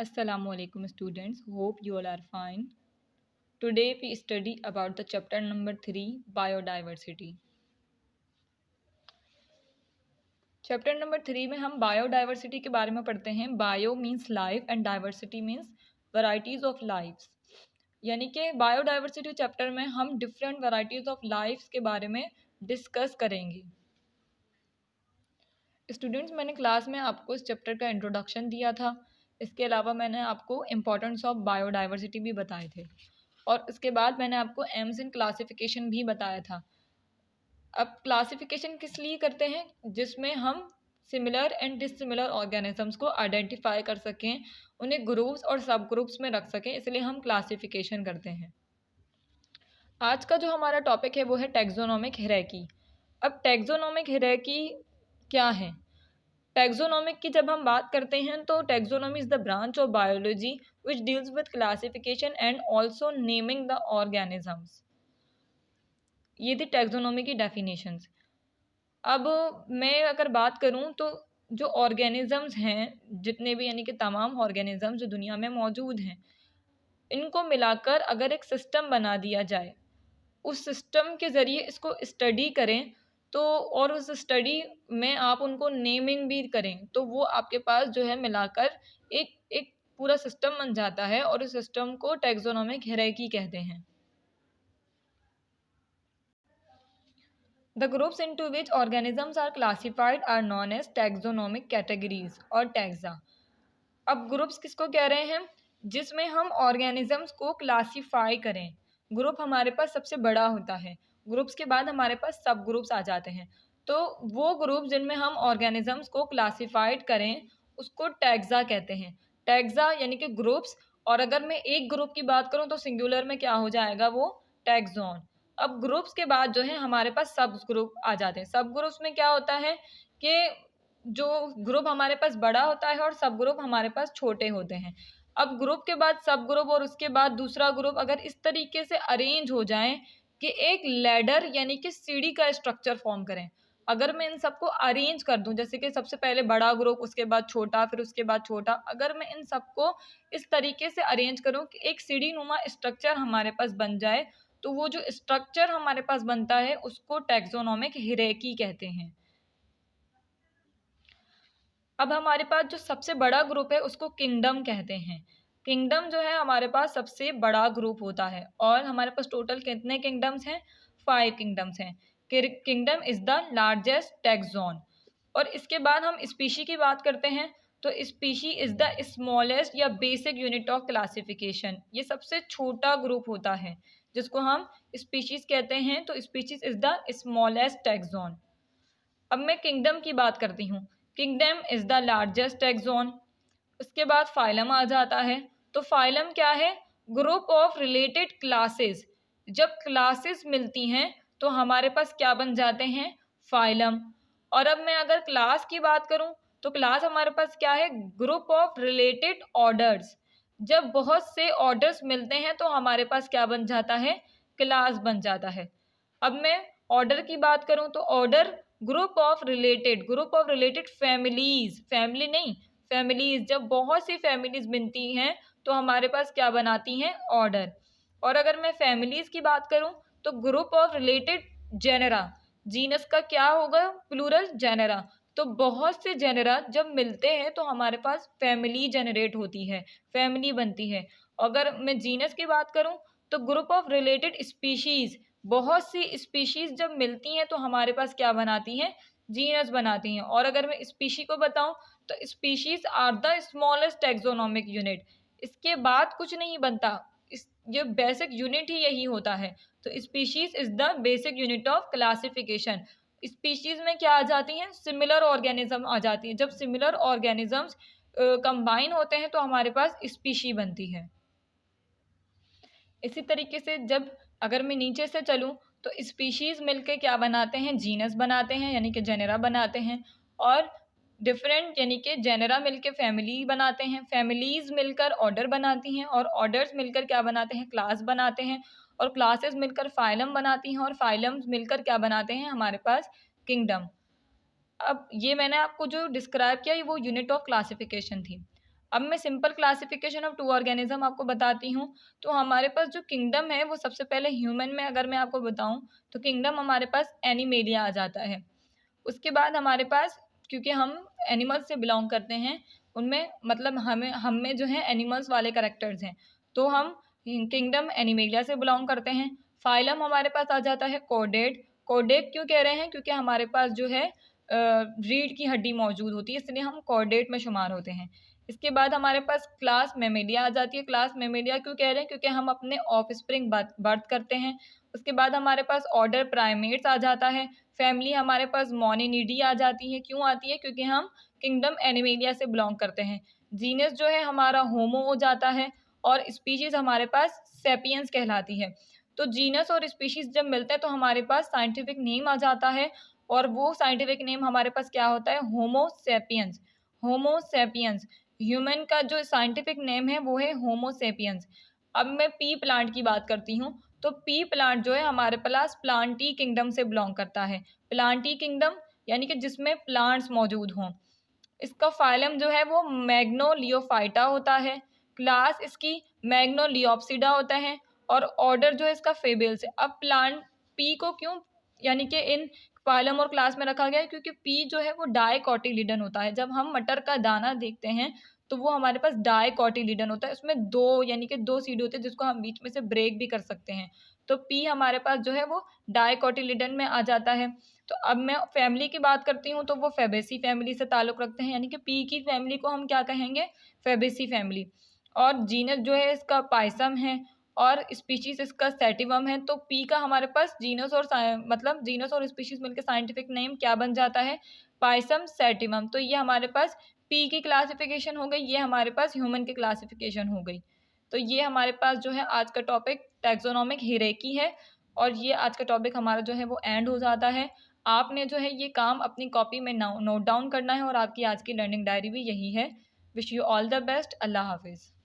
Assalamualaikum students, hope you all are fine. Today we study about the chapter number 3 biodiversity. Chapter number 3 में हम biodiversity के बारे में पढ़ते हैं. Bio means life and diversity means varieties of lifes. यानी कि बायोडाइवर्सिटी चैप्टर में हम डिफरेंट वैरायटीज़ ऑफ लाइफ्स के बारे में डिस्कस करेंगे. स्टूडेंट्स, मैंने क्लास में आपको इस चैप्टर का इंट्रोडक्शन दिया था. इसके अलावा मैंने आपको इम्पोर्टेंस ऑफ बायोडाइवर्सिटी भी बताए थे और उसके बाद मैंने आपको एम्स इन क्लासिफिकेशन भी बताया था. अब क्लासिफिकेशन किस लिए करते हैं? जिसमें हम सिमिलर एंड डिसिमिलर ऑर्गेनिजम्स को आइडेंटिफाई कर सकें, उन्हें ग्रुप्स और सब ग्रुप्स में रख सकें, इसलिए हम क्लासिफिकेशन करते हैं. आज का जो हमारा टॉपिक है वो है टैक्सोनॉमिक हायरार्की. अब टैक्सोनॉमिक हायरार्की क्या है? टैक्सोनॉमिक की जब हम बात करते हैं तो taxonomy is the branch of biology which deals with classification and also naming the organisms. ये थी टैक्सोनॉमी की डेफिनेशंस. अब मैं अगर बात करूं तो जो ऑर्गेनिजम्स हैं, जितने भी यानी कि तमाम ऑर्गेनिजम्स जो दुनिया में मौजूद हैं, इनको मिलाकर अगर एक सिस्टम बना दिया जाए, उस सिस्टम के ज़रिए इसको स्टडी करें तो और उस स्टडी में आप उनको नेमिंग भी करें तो वो आपके पास जो है मिलाकर एक एक पूरा सिस्टम बन जाता है और उस सिस्टम को टैक्सोनॉमिक हायरार्की कहते हैं. The groups into which organisms are classified are known as taxonomic categories और taxa. अब ग्रुप्स किसको कह रहे हैं? जिसमें हम ऑर्गेनिजम्स को क्लासीफाई करें. ग्रुप हमारे पास सबसे बड़ा होता है. ग्रुप्स के बाद हमारे पास सब ग्रुप्स आ जाते हैं. तो वो ग्रुप जिनमें हम ऑर्गेनिजम्स को क्लासीफाइड करें उसको टैक्सा कहते हैं. टैक्सा यानी कि ग्रुप्स. और अगर मैं एक ग्रुप की बात करूं तो सिंगुलर में क्या हो जाएगा? वो टैक्सोन. अब ग्रुप्स के बाद जो है हमारे पास सब ग्रुप आ जाते हैं. सब ग्रुप्स में क्या होता है कि जो ग्रुप हमारे पास बड़ा होता है और सब ग्रुप हमारे पास छोटे होते हैं. अब ग्रुप के बाद सब ग्रुप और उसके बाद दूसरा ग्रुप अगर इस तरीके से अरेंज हो जाएं कि एक लैडर यानी कि सीढ़ी का स्ट्रक्चर फॉर्म करें. अगर मैं इन सबको अरेंज कर दूं, जैसे कि सबसे पहले बड़ा ग्रुप, उसके बाद छोटा, फिर उसके बाद छोटा, अगर मैं इन सबको इस तरीके से अरेंज करूं कि एक सीढ़ी नुमा स्ट्रक्चर हमारे पास बन जाए, तो वो जो स्ट्रक्चर हमारे पास बनता है उसको टैक्सोनॉमिक हायरार्की कहते हैं. अब हमारे पास जो सबसे बड़ा ग्रुप है उसको किंगडम कहते हैं. किंगडम जो है हमारे पास सबसे बड़ा ग्रुप होता है और हमारे पास टोटल कितने किंगडम्स हैं? 5 किंगडम्स हैं. Kingdom is the largest taxon. और इसके बाद हम स्पीशी की बात करते हैं तो स्पीशी इज द स्मॉलेस्ट या बेसिक यूनिट ऑफ क्लासिफिकेशन. ये सबसे छोटा ग्रुप होता है जिसको हम स्पीशीज कहते हैं. तो species is the smallest taxon. अब मैं किंगडम की बात करती हूँ. Kingdom is the largest taxon. उसके बाद फाइलम आ जाता है. तो फाइलम क्या है? Group of related classes. जब क्लासेस मिलती हैं तो हमारे पास क्या बन जाते हैं? फाइलम. और अब मैं अगर क्लास की बात करूं तो क्लास हमारे पास क्या है? Group of related orders. जब बहुत से ऑर्डर्स मिलते हैं तो हमारे पास क्या बन जाता है? क्लास बन जाता है. अब मैं ऑर्डर की बात करूं तो order group of related families. Family नहीं, फैमिलीज. जब बहुत सी फैमिलीज बनती हैं तो हमारे पास क्या बनाती हैं? ऑर्डर. और अगर मैं फैमिलीज की बात करूं तो group of related genera. Genus का क्या होगा? प्लूरल. जेनरा. तो बहुत से जेनरा जब मिलते हैं तो हमारे पास फैमिली जनरेट होती है, फैमिली बनती है. अगर मैं जीनस की बात करूं तो ग्रुप ऑफ रिलेटेड स्पीशीज. बहुत सी स्पीशीज जब मिलती हैं तो हमारे पास क्या बनाती हैं? जीनस बनाती हैं. और अगर मैं स्पीशी को बताऊं तो species are the smallest taxonomic unit. इसके बाद कुछ नहीं बनता. इस ये बेसिक यूनिट ही यही होता है. तो species is the basic unit of classification. Species में क्या आ जाती हैं? सिमिलर ऑर्गेनिज्म आ जाती हैं. जब सिमिलर ऑर्गेनिजम्स कंबाइन होते हैं तो हमारे पास स्पीशी बनती है. इसी तरीके से जब अगर मैं नीचे से चलूँ तो स्पीशीज़ मिलके क्या बनाते हैं? जीनस बनाते हैं यानी कि जेनेरा बनाते हैं. और डिफरेंट यानी कि जेनेरा मिलके फैमिली बनाते हैं. फैमिलीज़ मिलकर ऑर्डर बनाती हैं और ऑर्डर्स मिलकर क्या बनाते हैं? क्लास बनाते हैं. और क्लासेस मिलकर फाइलम बनाती हैं और फाइलम्स मिलकर क्या बनाते हैं? हमारे पास किंगडम. अब ये मैंने आपको जो डिस्क्राइब किया ये वो यूनिट ऑफ क्लासिफिकेशन थी. अब मैं सिंपल क्लासिफिकेशन ऑफ 2 ऑर्गेनिज्म आपको बताती हूँ। तो हमारे पास जो किंगडम है वो सबसे पहले ह्यूमन में अगर मैं आपको बताऊँ तो किंगडम हमारे पास एनिमेलिया आ जाता है। उसके बाद हमारे पास, क्योंकि हम एनिमल्स से बिलोंग करते हैं, उनमें मतलब हम में जो है एनिमल्स वाले करेक्टर्स हैं, तो हम किंगडम एनिमेलिया से बिलोंग करते हैं। फाइलम हमारे पास आ जाता है कॉर्डेट। कॉर्डेट क्यों कह रहे हैं? क्योंकि हमारे पास जो है रीढ़ की हड्डी मौजूद होती है, इसलिए हम कॉर्डेट में शुमार होते हैं। इसके बाद हमारे पास क्लास मेमेलिया आ जाती है। क्लास मेमेलिया क्यों कह रहे हैं? क्योंकि हम अपने ऑफस्प्रिंग बर्थ करते हैं। उसके बाद हमारे पास ऑर्डर प्राइमेट्स आ जाता है। फैमिली हमारे पास मोनिनिडी आ जाती है। क्यों आती है? क्योंकि हम किंगडम एनिमेलिया से बिलोंग करते हैं। जीनस जो है हमारा होमो हो जाता है और स्पीशीज हमारे पास सेपियंस कहलाती है। तो जीनस और स्पीशीज जब मिलते हैं तो हमारे पास साइंटिफिक नेम आ जाता है, और वो साइंटिफिक नेम हमारे पास क्या होता है? होमो सेपियंस। होमो सेपियंस ह्यूमन का जो साइंटिफिक नेम है वो है होमो सेपियंस। अब मैं पी प्लांट की बात करती हूँ। तो पी प्लांट जो है हमारे पास प्लांटी किंगडम से बिलोंग करता है। प्लांटी किंगडम यानी कि जिसमें प्लांट्स मौजूद हों। इसका फाइलम जो है वो मैग्नोलियोफाइटा होता है। क्लास इसकी मैग्नोलियोप्सिडा होता है, और ऑर्डर जो है इसका फेबेल्स है। अब प्लांट पी को क्यों यानी कि इन फाइलम और क्लास में रखा गया है? क्योंकि पी जो है वो डाइकोटिलीडन होता है। जब हम मटर का दाना देखते हैं तो वो हमारे पास डाइकोटिलीडन होता है। उसमें दो यानी कि दो सीड होते हैं जिसको हम बीच में से ब्रेक भी कर सकते हैं। तो पी हमारे पास जो है वो डाइकोटिलीडन में आ जाता है। तो अब मैं फैमिली की बात करती हूँ तो वो फेबेसी फैमिली से ताल्लुक़ रखते हैं, यानी कि पी की फैमिली को हम क्या कहेंगे? Fabaceae family. और जीनस जो है इसका पायसम है, और स्पीशीज़ इसका सेटिवम है। तो पी का हमारे पास जीनस और मतलब जीनस और स्पीशीज़ मिलकर साइंटिफिक नेम क्या बन जाता है? पायसम सेटिवम। तो ये हमारे पास पी की क्लासिफिकेशन हो गई, ये हमारे पास ह्यूमन की क्लासिफिकेशन हो गई। तो ये हमारे पास जो है आज का टॉपिक टैक्सोनॉमिक हियरार्की है, और ये आज का टॉपिक हमारा जो है वो एंड हो जाता है। आपने जो है ये काम अपनी कॉपी में नोट डाउन करना है, और आपकी आज की लर्निंग डायरी भी यही है। Wish you all the best. अल्लाह हाफिज़।